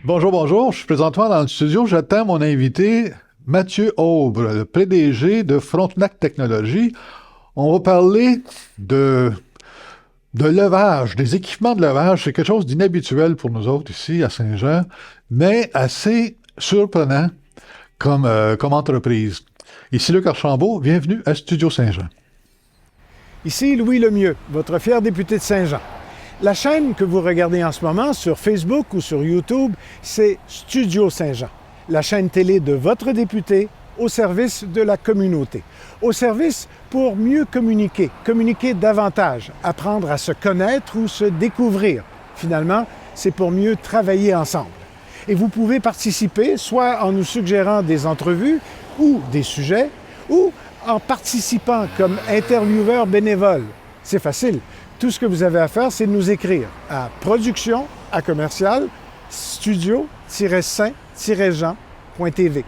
Bonjour, bonjour. Je suis présentement dans le studio. J'attends mon invité, Mathieu Aubre, le PDG de Frontenac Technologies. On va parler de levage, des équipements de levage. C'est quelque chose d'inhabituel pour nous autres ici à Saint-Jean, mais assez surprenant comme entreprise. Ici Luc Archambault, bienvenue à Studio Saint-Jean. Ici Louis Lemieux, votre fier député de Saint-Jean. La chaîne que vous regardez en ce moment sur Facebook ou sur YouTube, c'est Studio Saint-Jean, la chaîne télé de votre député au service de la communauté, au service pour mieux communiquer, communiquer davantage, apprendre à se connaître ou se découvrir. Finalement, c'est pour mieux travailler ensemble. Et vous pouvez participer soit en nous suggérant des entrevues ou des sujets, ou en participant comme intervieweur bénévole. C'est facile. Tout ce que vous avez à faire, c'est de nous écrire à production@studio-saint-jean.tv.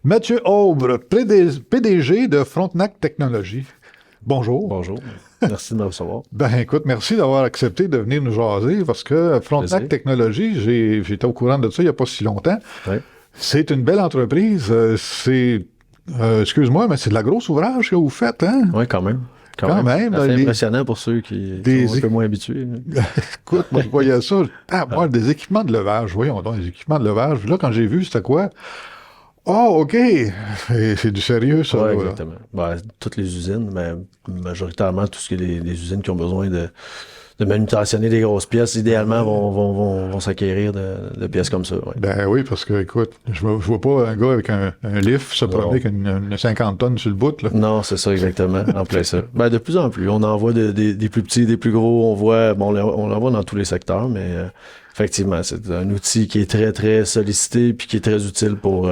Mathieu Aubre, PDG de Frontenac Technologies. Bonjour. Bonjour. Merci de me recevoir. Ben écoute, merci d'avoir accepté de venir nous jaser parce que Frontenac Technologies, j'étais au courant de ça il n'y a pas si longtemps. Oui. C'est une belle entreprise. Excuse-moi, mais c'est de la grosse ouvrage que vous faites, hein? Oui, quand même. Quand même. C'est impressionnant pour ceux qui sont un peu moins habitués. Écoute, moi, je voyais ça. Moi, des équipements de levage. Voyons donc, des équipements de levage. Là, quand j'ai vu, c'était quoi? Oh, OK. C'est du sérieux, ça. Oui, là. exactement. Ben, toutes les usines, mais majoritairement, tout ce qui est les usines qui ont besoin de manutentionner des grosses pièces, idéalement, vont s'acquérir de pièces comme ça. Ouais. Ben oui, parce que, écoute, je vois pas un gars avec un lift se promener avec une 50 tonnes sur le bout, là. Non, c'est ça, exactement. En plein ça. Ben, de plus en plus. On en voit des plus petits, des plus gros. On en voit dans tous les secteurs, mais effectivement, c'est un outil qui est très, très sollicité puis qui est très utile pour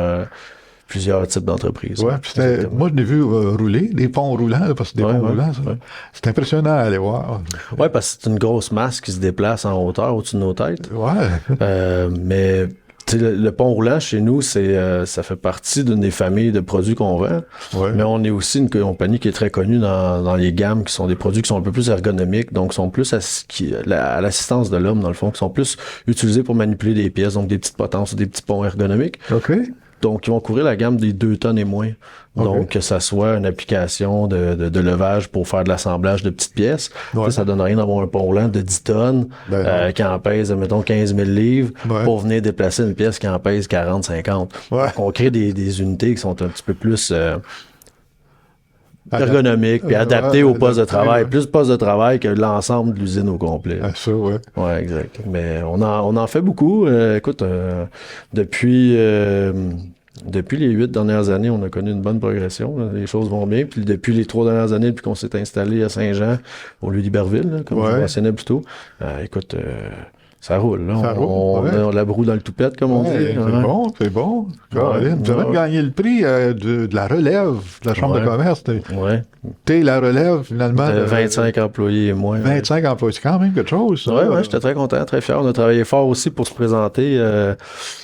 plusieurs types d'entreprises. Ouais, puis moi, je l'ai vu rouler, des ponts roulants, là, parce que des ponts roulants, ça. Ouais. C'est impressionnant à aller voir. Oui, parce que c'est une grosse masse qui se déplace en hauteur au-dessus de nos têtes. Ouais. Mais le pont roulant, chez nous, ça fait partie d'une des familles de produits qu'on vend. Ouais. Mais on est aussi une compagnie qui est très connue dans les gammes, qui sont des produits qui sont un peu plus ergonomiques, donc sont plus à l'assistance de l'homme, dans le fond, qui sont plus utilisés pour manipuler des pièces, donc des petites potences, des petits ponts ergonomiques. OK. Donc, ils vont couvrir la gamme des 2 tonnes et moins. Okay. Donc, que ça soit une application de levage pour faire de l'assemblage de petites pièces. Ouais. Ça donne rien d'avoir un pont roulant de 10 tonnes qui en pèse, mettons, 15 000 livres pour venir déplacer une pièce qui en pèse 40, 50. Ouais. Donc, on crée des unités qui sont un petit peu plus ergonomiques puis adaptées au poste de travail. Plus de poste de travail que l'ensemble de l'usine au complet. Ah, ça, ouais. Oui, exact. Mais on en fait beaucoup. Écoute, depuis les 8 dernières années, on a connu une bonne progression. Là. Les choses vont bien. Puis depuis les 3 dernières années, depuis qu'on s'est installé à Saint-Jean, au lieu d'Iberville, là, comme je mentionnais plus tôt, écoute, ça roule. Là. On a la broue dans le toupette, comme on dit. C'est bon. Vous avez même gagné le prix de la relève de la Chambre de commerce. T'es la relève, finalement. 25 employés et moins. 25 employés, c'est quand même quelque chose. Oui, j'étais très content, très fier. On a travaillé fort aussi pour se présenter à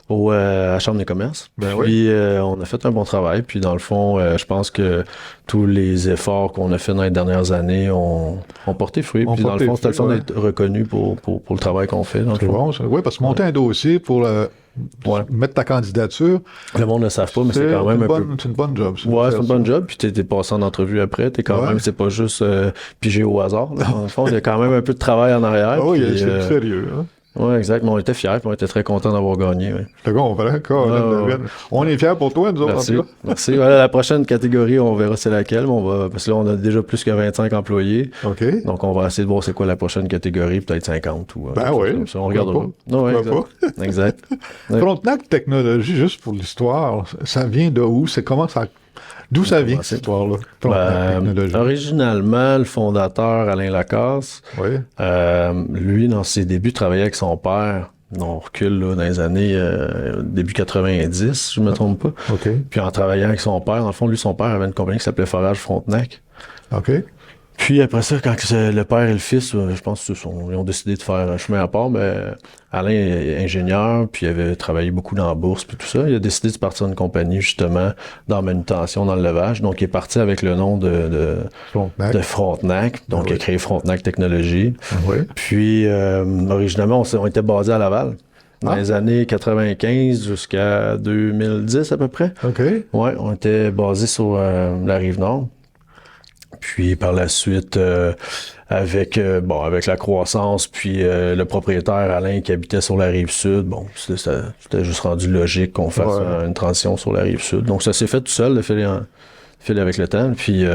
la Chambre des commerces. Puis on a fait un bon travail. Puis dans le fond, je pense que tous les efforts qu'on a fait dans les dernières années ont porté fruit. Puis dans le fond, c'était le fun d'être reconnu pour le travail qu'on fait. C'est bon, ça. Oui, parce que monter un dossier pour mettre ta candidature. Le monde ne le savent pas, mais c'est quand même c'est une bonne job. Oui, c'est une bonne job. Puis t'es passé en entrevue après. T'es quand même, c'est pas juste pigé au hasard. Là. Dans le fond, il y a quand même un peu de travail en arrière. Oui, c'est sérieux. Hein? Oui, exact. Mais on était fiers, puis on était très contents d'avoir gagné. Oui. Je te comprends. On est fiers pour toi, nous autres. Merci. Merci. Voilà, la prochaine catégorie, on verra c'est laquelle. Parce que là, on a déjà plus que 25 employés. OK. Donc, on va essayer de voir c'est quoi la prochaine catégorie, peut-être 50 ou oui. ça. On regardera. Oui, exact. Frontenac Technologies, juste pour l'histoire, ça vient de où? D'où ça vient, cette histoire-là? Originalement, le fondateur, Alain Lacasse, lui, dans ses débuts, travaillait avec son père. On recule là, dans les années début 90, si je ne me trompe pas. Okay. Puis en travaillant avec son père, dans le fond, lui, son père avait une compagnie qui s'appelait Forage Frontenac. OK. Puis après ça, quand le père et le fils, je pense qu'ils ont décidé de faire un chemin à part, mais Alain est ingénieur, puis il avait travaillé beaucoup dans la bourse, puis tout ça. Il a décidé de partir d'une compagnie, justement, dans la manutention, dans le levage. Donc, il est parti avec le nom de Frontenac. Donc, il a créé Frontenac Technologies. Oui. Puis, originalement, on était basé à Laval. Dans les années 95 jusqu'à 2010 à peu près. OK. Ouais, on était basé sur la Rive-Nord. Puis par la suite, avec la croissance, puis le propriétaire Alain qui habitait sur la Rive-Sud, bon, c'était juste rendu logique qu'on fasse une transition sur la Rive-Sud. Donc ça s'est fait tout seul, le fil avec le temps. Puis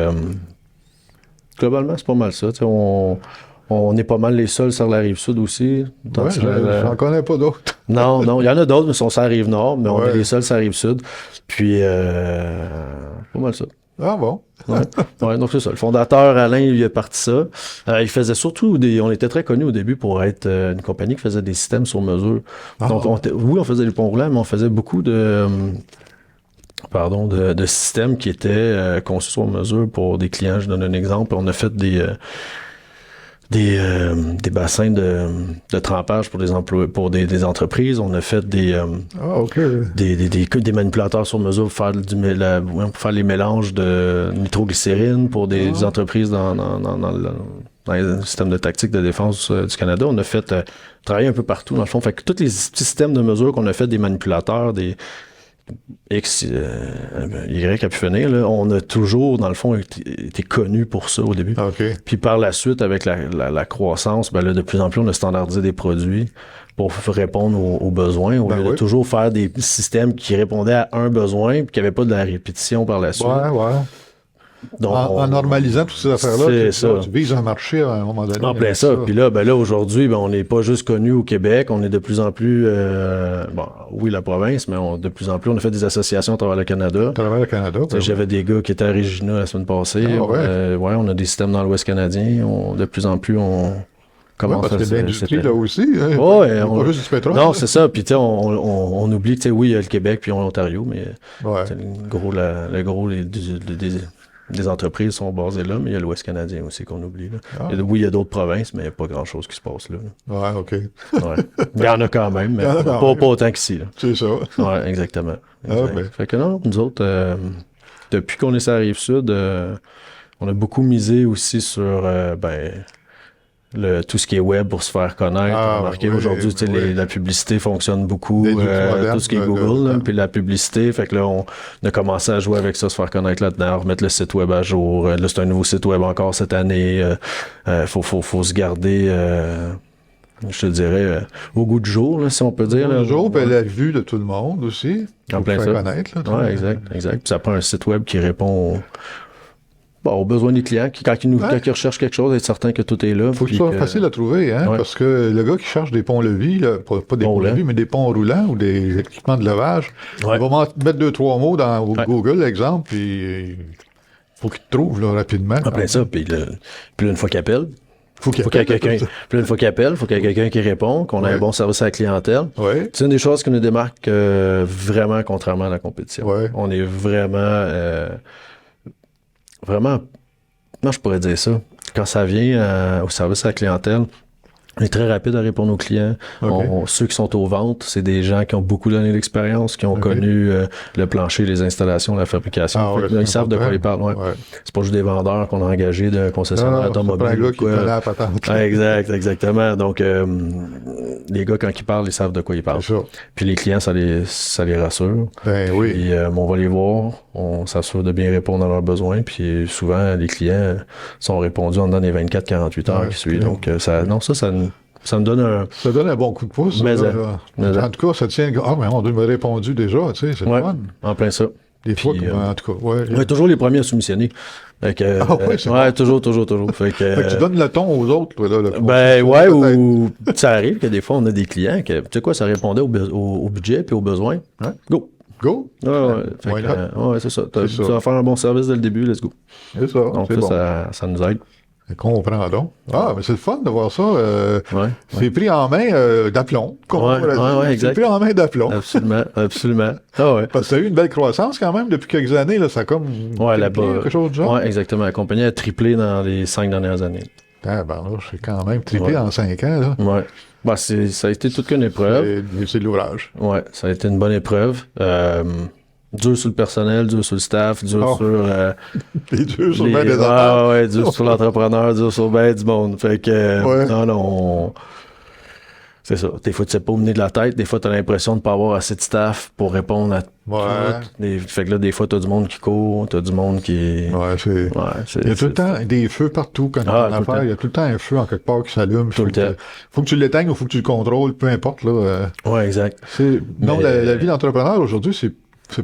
globalement, c'est pas mal ça. On est pas mal les seuls sur la Rive-Sud aussi. Ouais, j'en connais pas d'autres. Non, il y en a d'autres, mais ils sont sur la Rive-Nord, mais on est les seuls sur la Rive-Sud. Puis, pas mal ça. Ah bon? Ouais, donc c'est ça. Le fondateur, Alain, il a parti ça. Il faisait surtout on était très connus au début pour être une compagnie qui faisait des systèmes sur mesure. Donc, on faisait des ponts roulants, mais on faisait beaucoup de systèmes qui étaient conçus sur mesure pour des clients. Je donne un exemple. On a fait des bassins de trempage pour des entreprises. On a fait des manipulateurs sur mesure pour faire les mélanges de nitroglycérine pour des entreprises dans le système de tactique de défense du Canada. On a fait travailler un peu partout dans le fond. Fait que tous les petits systèmes de mesure qu'on a fait, des manipulateurs, des X, Y a pu finir, là, on a toujours, dans le fond, été connus pour ça au début. Okay. Puis par la suite, avec la croissance, ben là, de plus en plus, on a standardisé des produits pour répondre aux besoins, au lieu de toujours faire des systèmes qui répondaient à un besoin puis qui n'avaient pas de la répétition par la suite. Ouais. Donc, en normalisant toutes ces affaires-là, tu vises un marché à un moment donné. En plein ça. Puis là, aujourd'hui, on n'est pas juste connu au Québec, on est de plus en plus, oui, la province, mais de plus en plus, on a fait des associations à travers le Canada. À travers le Canada. J'avais des gars qui étaient à Regina la semaine passée. On a des systèmes dans l'Ouest canadien. De plus en plus, on commence parce que l'industrie, là aussi. Hein, pas juste du pétrole. Non, c'est ça. Puis, on oublie que, oui, il y a le Québec puis l'Ontario, mais le gros des entreprises sont basées là, mais il y a l'Ouest canadien aussi qu'on oublie. Là. Oui, il y a d'autres provinces, mais il n'y a pas grand-chose qui se passe là. Ouais, OK. Il y en a quand même, mais pas autant qu'ici. Là. C'est ça. Oui, exactement. Fait que non, nous autres, depuis qu'on est sur la Rive-Sud, on a beaucoup misé aussi sur tout ce qui est web pour se faire connaître. Remarquez, aujourd'hui, la publicité fonctionne beaucoup. Tout ce qui est Google, puis la publicité. Fait que là, on a commencé à jouer avec ça, se faire connaître là-dedans, remettre le site web à jour. Là, c'est un nouveau site web encore cette année. Faut se garder, je te dirais, au goût du jour, là, si on peut dire. Au goût du jour, puis la vue de tout le monde aussi. En plein ça. Oui, exact. Puis ça prend un site web qui répond aux besoins des clients, quand ils recherchent quelque chose, être certain que tout est là. Il faut que ce soit facile à trouver, parce que le gars qui cherche des ponts-levis, pas des ponts-levis, mais des ponts roulants ou des équipements de levage, il va mettre 2-3 mots dans Google, exemple, puis il faut qu'il te trouve là, rapidement. Après ça, puis une fois qu'il appelle, faut qu'il y ait quelqu'un. Puis une fois qu'il appelle, il faut qu'il y ait quelqu'un qui répond, qu'on ait un bon service à la clientèle. Ouais. C'est une des choses qui nous démarque vraiment contrairement à la compétition. Ouais. On est vraiment, comment je pourrais dire ça? Quand ça vient au service à la clientèle, on est très rapide à répondre aux clients. Ceux qui sont aux ventes, c'est des gens qui ont beaucoup d'années d'expérience, qui ont connu le plancher, les installations, la fabrication. Ils savent de quoi ils parlent. Ouais. C'est pas juste des vendeurs qu'on a engagés d'un concessionnaire automobile. Exactement. Donc, les gars, quand ils parlent, ils savent de quoi ils parlent. Puis les clients, ça les rassure. Ben oui. Puis on va les voir, on s'assure de bien répondre à leurs besoins. Puis souvent, les clients sont répondus en dedans des 24-48 heures qui suivent. Donc, ça me donne un... Ça donne un bon coup de pouce. En tout cas, ça tient... mais on m'a répondu déjà, tu sais, c'est le fun. En plein ça. Des fois, en tout cas, on est toujours les premiers à soumissionner. Toujours. Fait que tu donnes le ton aux autres, là. Ou ça arrive que des fois, on a des clients que, tu sais quoi, ça répondait au budget puis aux besoins. Go! C'est ça. Tu vas faire un bon service dès le début, let's go. C'est ça. Donc ça nous aide. Je comprends donc. Ah, mais c'est le fun de voir ça. Ouais. C'est pris en main d'aplomb. Comme on pourrait dire. Ouais, C'est exact. pris en main d'aplomb. Absolument, absolument. Ah ouais. Parce que ça a eu une belle croissance quand même depuis quelques années. Là, ça a comme Ouais, triplé, là-bas. quelque chose de genre. Ouais, exactement. La compagnie a triplé dans les 5 dernières années. Ah, ben là, c'est quand même triplé Ouais. en 5 ans. Là. Ouais. Bah, ça a été toute qu'une épreuve. C'est de l'ouvrage. Ouais, ça a été une bonne épreuve. Dur sur le personnel, dur sur le staff, dur Oh. sur... Les deux sur bien les- des affaires. ouais, dur sur l'entrepreneur, dur sur ben du monde. Fait que... Ouais. Non, c'est ça. Des fois, tu sais pas où mener de la tête. Des fois, tu as l'impression de ne pas avoir assez de staff pour répondre à Ouais. tout. Fait que là, des fois, tu as du monde qui court, tu as du monde qui... Ouais, c'est... Il y a tout le temps des feux partout quand on Ah, est en tout le affaires. temps. Il y a tout le temps un feu en quelque part qui s'allume. Tout le temps. Faut que tu l'éteignes ou faut que tu le contrôles, peu importe. Là, Ouais, exact. Non, Mais- la vie d'entrepreneur aujourd'hui, c'est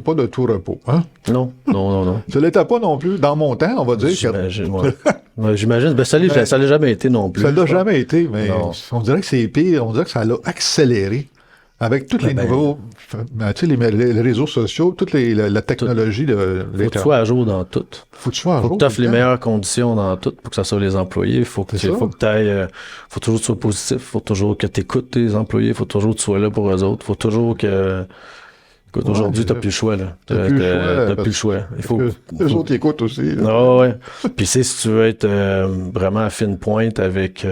pas de tout repos. Hein? Non. Ça l'était pas non plus. Dans mon temps, on va dire que J'imagine, ouais. Ouais, j'imagine. Ben, ça l'a jamais été non plus. ça l'a je pense. jamais été, mais Non. on dirait que c'est pire. On dirait que ça l'a accéléré. Avec tous les Ben, nouveaux, tu sais, les réseaux sociaux, toute la technologie de Faut que tu l'Internet. sois à jour dans tout. Faut que tu sois à Faut jour que tu offres tout les le temps. meilleures conditions dans tout pour que ça soit les employés. Faut que C'est tu ça. faut toujours que tu sois positif. Faut toujours que tu écoutes tes employés. Faut toujours que tu sois là pour eux autres. Faut toujours que... Écoute, Ouais, aujourd'hui, t'as c'est- plus le choix, là. T'as plus le choix, T'as parce- plus le choix. Il faut... Les autres ils écoutent aussi. là. Non, ouais. Puis si tu veux être vraiment à fine pointe avec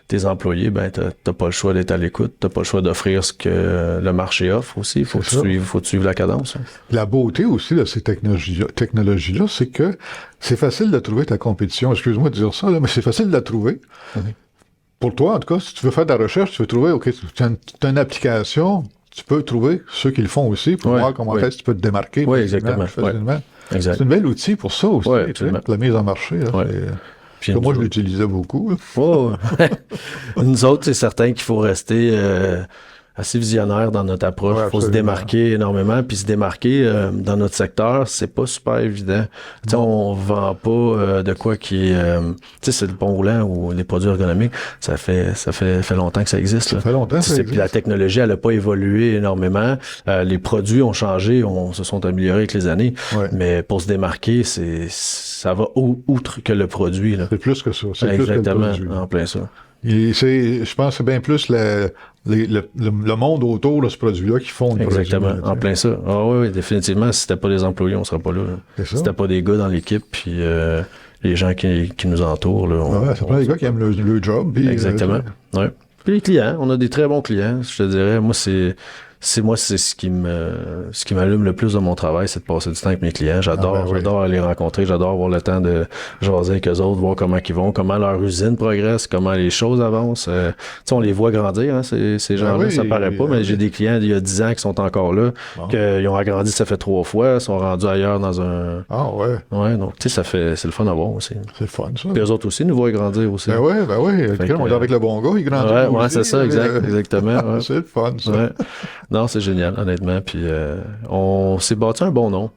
tes employés, ben t'as pas le choix d'être à l'écoute, t'as pas le choix d'offrir ce que le marché offre aussi. Faut C'est ça. faut suivre la cadence. Hein. La beauté aussi de ces technologies-là, c'est que c'est facile de trouver ta compétition. Excuse-moi de dire ça, là, mais c'est facile de la trouver. Pour toi, en tout cas, si tu veux faire de la recherche, tu veux trouver, OK, tu as une application, tu peux trouver ceux qui le font aussi pour Ouais, voir comment ouais. est-ce que tu peux te démarquer. Ouais, facilement, exactement, facilement. Exact. C'est un bel outil pour ça aussi, Ouais, tu sais, absolument. pour la mise en marché. Là, Ouais. Parce que moi, je l'utilisais beaucoup. Là. Oh. Nous autres, c'est certain qu'il faut rester assez visionnaire dans notre approche. Ouais, Il faut se absolument. démarquer énormément. Puis se démarquer dans notre secteur, c'est pas super évident. Tu sais, on vend pas de quoi qui est... tu sais, c'est le pont roulant ou les produits ergonomiques. Ça fait longtemps que ça existe. Là. Ça fait longtemps que ça Puis la existe. technologie, elle a pas évolué énormément. Les produits ont changé, se sont améliorés avec les années. Ouais. Mais pour se démarquer, ça va outre que le produit. Là. C'est plus que ça. C'est plus que le Exactement, produit. en plein ça. Je pense que c'est bien plus le monde autour de ce produit-là qui font le Exactement, produit, là, en tu sais. plein ça. Ah oui, définitivement, si c'était pas des employés, on serait pas là. Là. C'est Si ça. c'était pas des gars dans l'équipe, puis les gens qui nous entourent, là. Ouais, ça prend des gars qui aiment le job. Puis, Exactement. Ouais. Puis les clients, on a des très bons clients, je te dirais. Moi, c'est ce qui m'allume le plus dans mon travail, c'est de passer du temps avec mes clients. J'adore oui. les rencontrer, j'adore avoir le temps de jaser avec eux autres, voir comment ils vont, comment leur usine progresse, comment les choses avancent. Tu sais, on les voit grandir, hein, ces gens-là, oui, ça paraît pas, mais j'ai des clients d'il y a 10 ans qui sont encore là, Bon. qu'ils ont agrandi, ça fait 3 fois, sont rendus ailleurs dans un... Ah ouais, Ouais, donc tu sais, c'est le fun à voir aussi. c'est le fun, ça. Puis eux autres aussi nous voient grandir aussi. Ben ouais. Fait On est que, avec le bon gars, il grandit. Ouais, lui ouais, aussi, c'est ça, exactement. Ouais. C'est le fun, ça. Ouais. Non, c'est génial, honnêtement. Puis on s'est bâti un bon nom.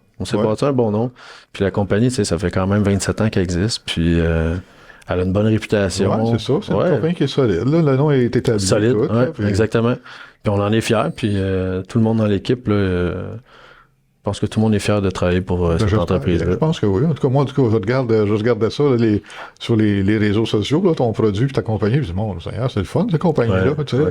Puis la compagnie, tu sais, ça fait quand même 27 ans qu'elle existe. Puis elle a une bonne réputation. Ouais, c'est ça. C'est Ouais. une compagnie qui est solide. Là, le nom est établi. Solide, tout, ouais, là, puis- exactement. Puis on en est fiers. Puis tout le monde dans l'équipe, là, je pense que tout le monde est fier de travailler pour cette j'espère. entreprise-là. Je pense que oui. En tout cas, moi, je regardais ça là, sur les réseaux sociaux, là, ton produit puis ta compagnie. Je dis, bon, Seigneur, c'est le fun, cette compagnie-là. Ouais, Tu sais, ouais.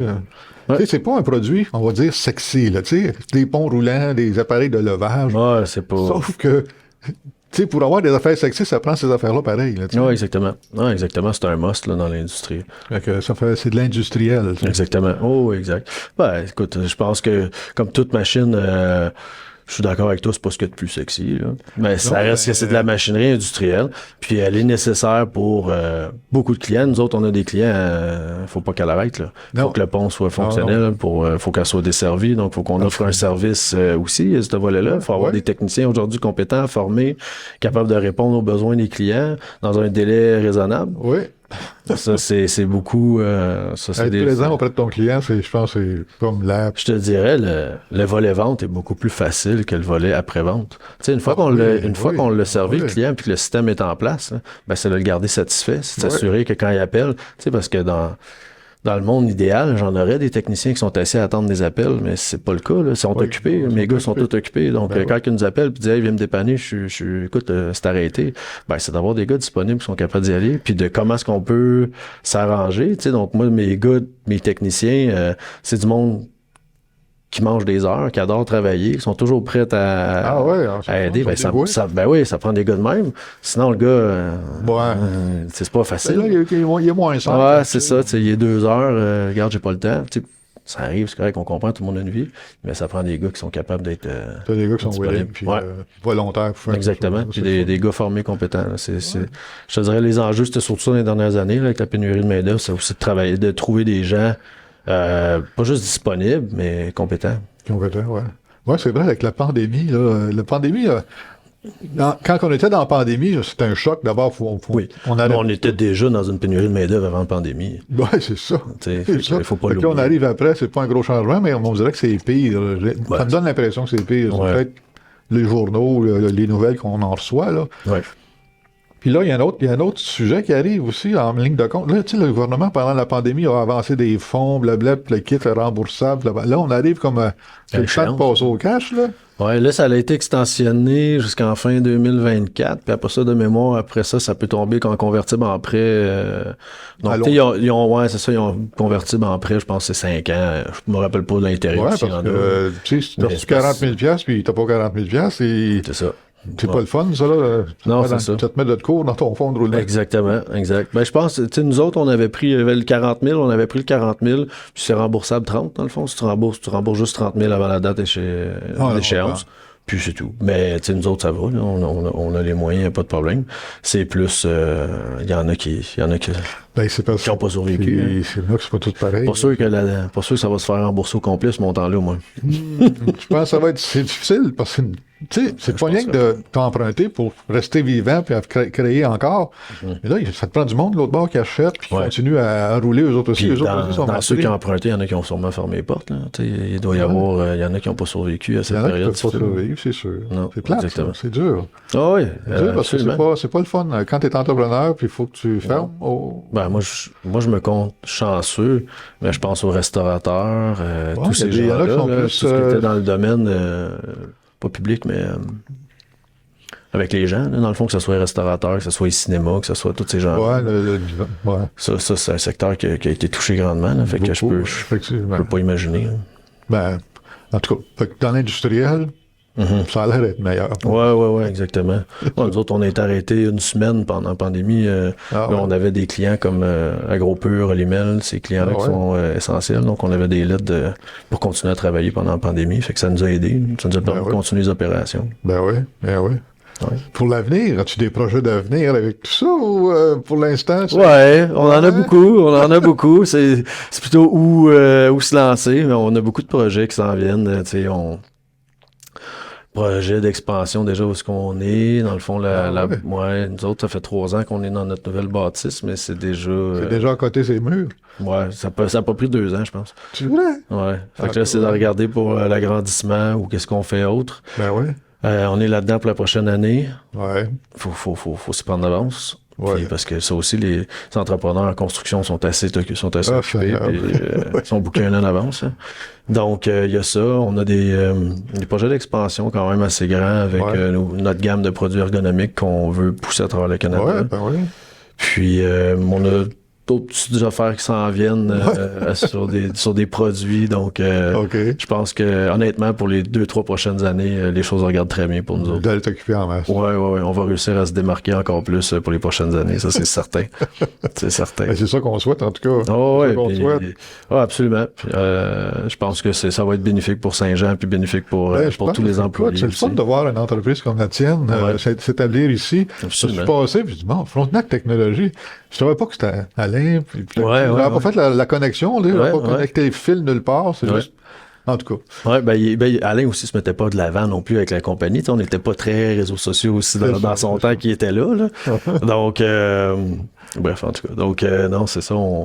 Tu sais, c'est pas un produit, on va dire, sexy. Là, tu sais, des ponts roulants, des appareils de levage. Ouais, c'est pas... Sauf que, tu sais, pour avoir des affaires sexy, ça prend ces affaires-là pareil. Là, tu sais. Ouais, exactement. Ouais, exactement. C'est un must là, dans l'industrie. Fait que c'est de l'industriel. tu sais. Exactement. Oh, exact. Ben, écoute, je pense que comme toute machine, je suis d'accord avec toi, c'est pas ce qu'il y a de plus sexy. Là. Mais ça reste que c'est de la machinerie industrielle. Puis elle est nécessaire pour beaucoup de clients. Nous autres, on a des clients, faut pas qu'elle arrête. Là. Non. Faut que le pont soit fonctionnel, faut qu'elle soit desservie. Donc, faut qu'on offre un service aussi à ce volet-là. Faut avoir Ouais. des techniciens aujourd'hui compétents, formés, capables de répondre aux besoins des clients dans un délai raisonnable. Oui. Ça, c'est beaucoup... ça, c'est Être présent auprès de ton client, je pense que c'est comme la... Je te dirais, le volet vente est beaucoup plus facile que le volet après-vente. Tu sais, une fois oui, qu'on l'a servi, le oui. client, puis que le système est en place, là, ben, c'est de le garder satisfait, c'est de s'assurer que quand il appelle, tu sais, parce que dans Dans le monde idéal, j'en aurais des techniciens qui sont assis à attendre des appels, mais c'est pas le cas. Là. Ils sont occupés. Mes gars sont tous occupés. Donc, quand ils nous appellent et disent hey, viens me dépanner, écoute, c'est arrêté. Ben, c'est d'avoir des gars disponibles qui sont capables d'y aller. Puis de comment est-ce qu'on peut s'arranger. Donc, moi, mes gars, mes techniciens, c'est du monde qui mangent des heures, qui adorent travailler, qui sont toujours prêts à aider. Ben, ça prend des gars de même. Sinon, le gars, c'est pas facile. Là, il est moins simple. Ouais, c'est ça. Il est 2 heures, regarde, j'ai pas le temps. Ça arrive, c'est correct, on comprend, tout le monde a une vie, mais ça prend des gars qui sont capables d'être. T'as des gars qui sont willing, puis volontaires. Exactement. Puis des gars formés, compétents. Là. Je te dirais, les enjeux, c'était surtout ça dans les dernières années, là, avec la pénurie de main-d'œuvre, c'est aussi de travailler, de trouver des gens. Pas juste disponible, mais compétent. Compétent, ouais. Ouais, c'est vrai, avec la pandémie, là, quand on était dans la pandémie, c'était un choc. D'abord, on était déjà dans une pénurie de main-d'œuvre avant la pandémie. Oui, c'est ça. Il faut pas l'oublier. On arrive après, c'est pas un gros changement, mais on dirait que c'est pire. Ça me donne l'impression que c'est pire. C'est peut-être les journaux, les nouvelles qu'on en reçoit, là. Ouais. Puis là, il y a un autre sujet qui arrive aussi en ligne de compte. Là, tu sais, le gouvernement, pendant la pandémie, a avancé des fonds, blablabla, puis le kit est remboursable. Là, on arrive comme c'est le temps de passer au cash, là. Oui, là, ça a été extensionné jusqu'en fin 2024. Puis après ça, de mémoire, après ça, ça peut tomber qu'en convertible en prêt. Donc, ils ont convertible en prêt, je pense que c'est 5 ans. Je me rappelle pas de l'intérêt. Oui, parce que, tu sais, si tu as 40 000 puis t'as pas 40 000 c'est ça. C'est pas le fun, ça, là. Non, c'est ça. Tu te mets de cours dans ton fond de roulement. Exactement, exact. Ben, je pense, tu sais, nous autres, on avait pris le 40 000, on avait pris le 40 000, puis c'est remboursable 30, dans le fond. Si tu rembourses juste 30 000 avant la date d'échéance. Puis c'est tout. Mais, tu sais, nous autres, ça va, là. On a les moyens, pas de problème. C'est plus, il y en a qui n'ont pas survécu. C'est là que c'est pas tout pareil. Pour sûr que ça va se faire rembourser au complet, ce montant-là, au moins. Je pense que c'est difficile, parce que, tu sais, c'est pas rien que de t'emprunter pour rester vivant puis à créer encore. Mais là, ça te prend du monde de l'autre bord qui achète puis qui continue à rouler eux autres aussi. Dans ceux qui ont emprunté, il y en a qui ont sûrement fermé les portes. Là. Il doit y avoir, il y en a qui n'ont pas survécu à cette période. Il y en a qui peuvent pas survivre, c'est sûr. Non, c'est plate, c'est dur. Ah oui, c'est dur parce que c'est pas le fun. Quand tu es entrepreneur puis il faut que tu fermes. Ben, moi, je me compte chanceux, mais je pense aux restaurateurs, tous ces gens-là, tout ce qui était dans le domaine, pas public, mais avec les gens, là, dans le fond, que ce soit les restaurateurs, que ce soit les cinémas, que ce soit tous ces gens. Ça, c'est un secteur qui a été touché grandement, là, fait que je peux pas imaginer. Ben, en tout cas, dans l'industriel, ça a l'air d'être meilleur. Oui, exactement. Nous autres, on a été arrêtés une semaine pendant la pandémie. On avait des clients comme AgroPure, Limel, ces clients-là qui sont essentiels. Donc, on avait des lettres pour continuer à travailler pendant la pandémie. Fait que ça nous a aidés. Ça nous a permis de continuer les opérations. Ben oui. Ouais. Pour l'avenir, as-tu des projets d'avenir avec tout ça ou pour l'instant? Oui, on en a beaucoup. C'est plutôt où se lancer, mais on a beaucoup de projets qui s'en viennent. Projet d'expansion déjà où est-ce qu'on est. Dans le fond, nous autres, ça fait 3 ans qu'on est dans notre nouvelle bâtisse, mais c'est déjà... C'est déjà à côté ces murs? Ouais, ça a pas pris 2 ans, je pense. C'est vrai? Ouais. Fait que là, c'est de regarder pour l'agrandissement ou qu'est-ce qu'on fait autre. Ben oui. On est là-dedans pour la prochaine année. Ouais. Faut s'y prendre d'avance. Ouais. Parce que ça aussi, les entrepreneurs en construction sont assez occupés, ils sont bouqués 1 an d'avance. Hein. Donc, il y a ça. On a des projets d'expansion quand même assez grands avec notre gamme de produits ergonomiques qu'on veut pousser à travers le Canada. Ouais, ben oui. Puis, on a d'autres petites affaires qui s'en viennent sur des produits. Donc, je pense que, honnêtement, pour les 2-3 prochaines années, les choses regardent très bien pour nous autres. Vous allez t'occuper en masse. Oui. On va réussir à se démarquer encore plus pour les prochaines années. Ça, c'est certain. C'est certain. Ben, c'est ça qu'on souhaite, en tout cas. Absolument. Puis, je pense que ça va être bénéfique pour Saint-Jean puis bénéfique pour tous les employés. C'est le fun de voir une entreprise comme la tienne s'établir ici. Absolument. Je suis passé, puis je dis, bon, Frontenac Technologies, je savais pas que c'était Alain. Puis on n'a pas fait la connexion, on n'a pas connecté les fils nulle part, c'est juste... En tout cas. Oui, Alain aussi se mettait pas de l'avant non plus avec la compagnie. On n'était pas très réseaux sociaux aussi dans son temps qu'il était là. Donc, bref, en tout cas. Donc, non, c'est ça. On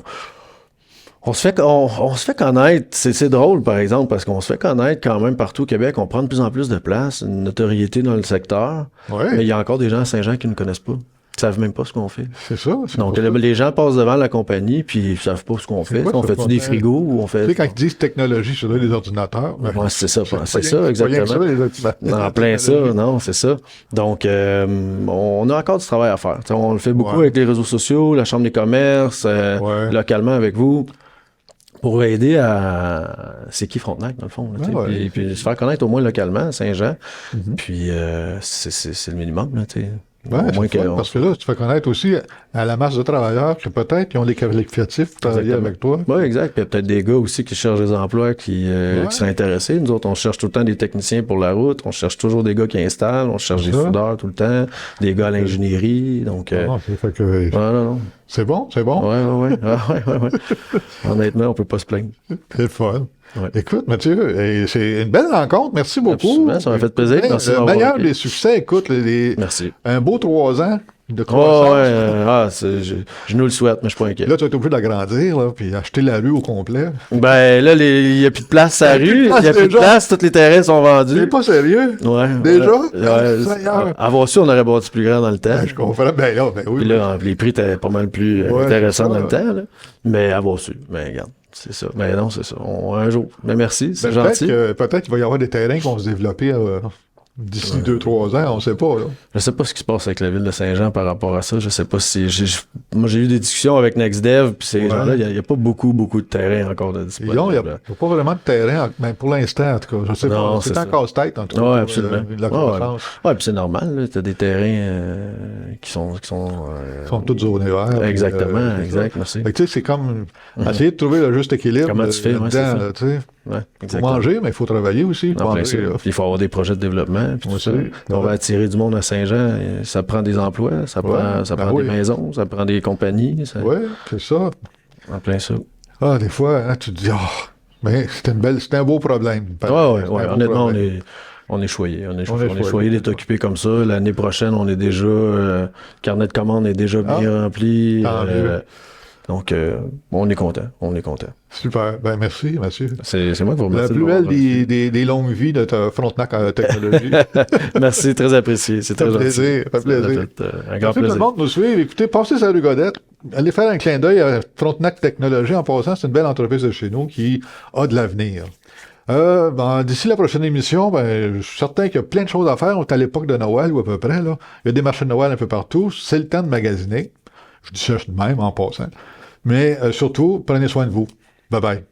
se fait connaître. C'est drôle, par exemple, parce qu'on se fait connaître quand même partout au Québec. On prend de plus en plus de place, une notoriété dans le secteur. Ouais. Mais il y a encore des gens à Saint-Jean qui ne nous connaissent pas. savent même pas ce qu'on fait. C'est ça. Donc, les gens passent devant la compagnie, puis ils savent pas ce qu'on fait. quoi On ce fait-tu des frigos ou on fait... Tu sais, quand ils disent technologie, c'est des ordinateurs. Ouais, c'est ça, pas exactement. ça, les ordinateurs. En plein ça, non, c'est ça. Donc, on a encore du travail à faire. T'sais, on le fait beaucoup avec les réseaux sociaux, la Chambre des commerces, localement avec vous, pour aider à... C'est qui Frontenac, dans le fond? Là, puis se faire connaître au moins localement, à Saint-Jean. Puis, c'est le minimum, là, tu sais. Parce que là, tu fais connaître aussi à la masse de travailleurs que peut-être qui ont les qualificatifs pour travailler avec toi. Oui, exact. Puis il y a peut-être des gars aussi qui cherchent des emplois qui sont intéressés. Nous autres, on cherche tout le temps des techniciens pour la route, on cherche toujours des gars qui installent, on cherche des soudeurs tout le temps, des gars à l'ingénierie. Donc, c'est bon, c'est bon. Oui. Honnêtement, on peut pas se plaindre. C'est le fun. Ouais. Écoute, Mathieu, c'est une belle rencontre. Merci beaucoup. Merci, ça m'a fait plaisir. Merci le meilleur des succès. Écoute, merci. Un beau 3 ans de croissance. Je nous le souhaite, mais je suis pas inquiet. Là, tu vas être obligé d'agrandir, là, puis acheter la rue au complet. Ben là, il n'y a plus de place à la rue. Il n'y a plus de place. Tous les terrains sont vendus. C'est pas sérieux? Ouais. Déjà? Avoir su, on aurait bâti plus grand dans le temps. Je comprends. Ben oui. Puis là, les prix étaient pas mal plus intéressants dans le temps. Là. Mais avoir su. Ben regarde. C'est ça. Mais non, c'est ça. Un jour. Mais merci, c'est gentil. Peut-être qu'il va y avoir des terrains qui vont se développer d'ici 2-3 ans, on ne sait pas. Là. Je sais pas ce qui se passe avec la ville de Saint-Jean par rapport à ça. Je sais pas si... Moi, j'ai eu des discussions avec NextDev, puis ces gens-là, il n'y a pas beaucoup de terrain encore de disponible. Il n'y a pas vraiment de terrain, mais pour l'instant, en tout cas. Je sais pas. C'est un casse-tête, en tout cas. Oui, absolument. Oui, puis c'est normal. Tu as des terrains qui sont tous zonés verts. Exactement, exact, merci. Tu sais, c'est comme essayer de trouver le juste équilibre. Comment tu fais, là-dedans, tu sais. Il faut manger, mais il faut travailler aussi. Il faut avoir des projets de développement. On va attirer du monde à Saint-Jean. Ça prend des emplois, ça prend des maisons, ça prend des compagnies. Oui, c'est ça. En plein ça. Des fois, tu te dis, mais c'est un beau problème. Honnêtement, on est choyé. On est choyé d'être occupé comme ça. L'année prochaine, on est déjà... le carnet de commandes est déjà bien rempli. Donc, on est content. Super. Ben, merci, Mathieu. C'est moi qui vous remercie. La plus belle des longues vies de ta Frontenac Technologie. Merci, très apprécié. C'est très gentil. Ça fait plaisir. Un grand plaisir. Tout le monde nous suit. Écoutez, passez sa rue Godette. Allez faire un clin d'œil à Frontenac Technologie. En passant, c'est une belle entreprise de chez nous qui a de l'avenir. D'ici la prochaine émission, je suis certain qu'il y a plein de choses à faire. On est à l'époque de Noël ou à peu près. Là. Il y a des marchés de Noël un peu partout. C'est le temps de magasiner. Je dis ça de même en passant. Mais surtout, prenez soin de vous. Bye bye.